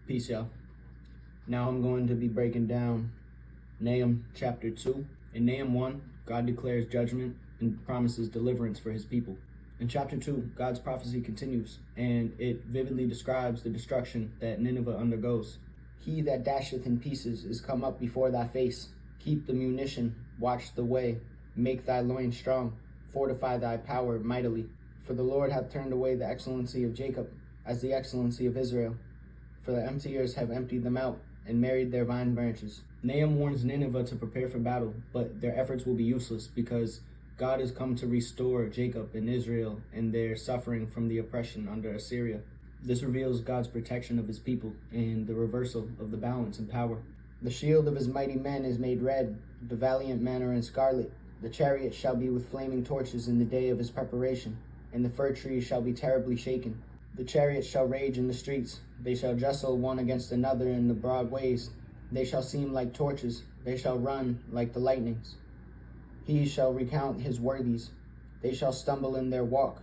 Peace, y'all. Now I'm going to be breaking down Nahum chapter 2. In Nahum 1, God declares judgment and promises deliverance for his people. In chapter 2, God's prophecy continues, and it vividly describes the destruction that Nineveh undergoes. He that dasheth in pieces is come up before thy face. Keep the munition, watch the way, make thy loins strong, fortify thy power mightily. For the Lord hath turned away the excellency of Jacob, as the excellency of Israel. For the emptiers have emptied them out, and married their vine branches. Nahum warns Nineveh to prepare for battle, but their efforts will be useless, because God has come to restore Jacob and Israel and their suffering from the oppression under Assyria. This reveals God's protection of his people and the reversal of the balance in power. The shield of his mighty men is made red, the valiant men are in scarlet. The chariots shall be with flaming torches in the day of his preparation, and the fir trees shall be terribly shaken. The chariots shall rage in the streets, they shall justle one against another in the broad ways. They shall seem like torches, they shall run like the lightnings. He shall recount his worthies, they shall stumble in their walk.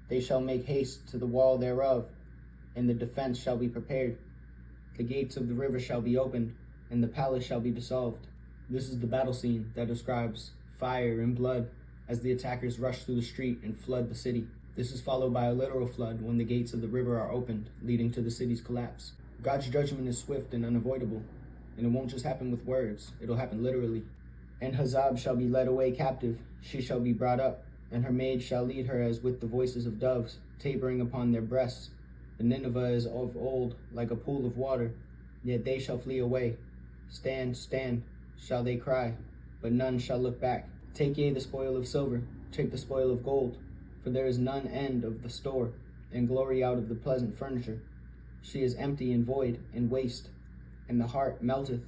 They shall make haste to the wall thereof, and the defense shall be prepared. The gates of the river shall be opened, and the palace shall be dissolved. This is the battle scene that describes fire and blood as the attackers rush through the street and flood the city. This is followed by a literal flood when the gates of the river are opened, leading to the city's collapse. God's judgment is swift and unavoidable, and it won't just happen with words, it'll happen literally. And Huzzab shall be led away captive, she shall be brought up, and her maids shall lead her as with the voices of doves, tabering upon their breasts. And Nineveh is of old like a pool of water, yet they shall flee away. Stand, stand, shall they cry, but none shall look back. Take ye the spoil of silver, take the spoil of gold, for there is none end of the store, and glory out of the pleasant furniture. She is empty and void and waste, and the heart melteth,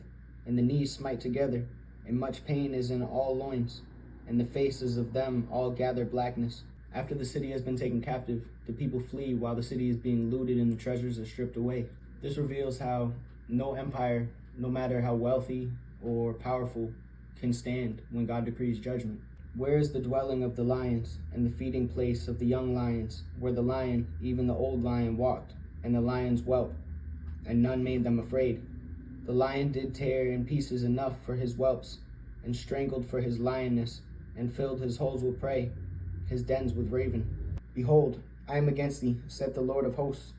and the knees smite together, and much pain is in all loins, and the faces of them all gather blackness. After the city has been taken captive, the people flee while the city is being looted and the treasures are stripped away. This reveals how no empire, no matter how wealthy or powerful, can stand when God decrees judgment. Where is the dwelling of the lions, and the feeding place of the young lions, where the lion, even the old lion, walked, and the lions whelp, and none made them afraid? The lion did tear in pieces enough for his whelps, and strangled for his lioness, and filled his holes with prey, his dens with raven. Behold, I am against thee, saith the Lord of hosts,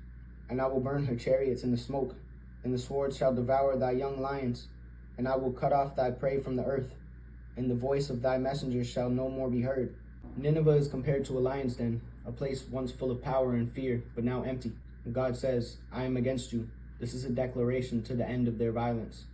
and I will burn her chariots in the smoke, and the sword shall devour thy young lions, and I will cut off thy prey from the earth, and the voice of thy messengers shall no more be heard. Nineveh is compared to a lion's den, a place once full of power and fear, but now empty. And God says, I am against you. This is a declaration to the end of their violence.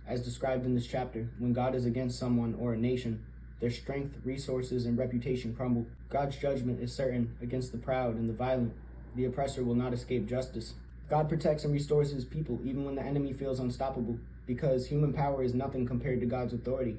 As described in this chapter, when God is against someone or a nation, their strength, resources, and reputation crumble. God's judgment is certain against the proud and the violent. The oppressor will not escape justice. God protects and restores his people even when the enemy feels unstoppable, because human power is nothing compared to God's authority.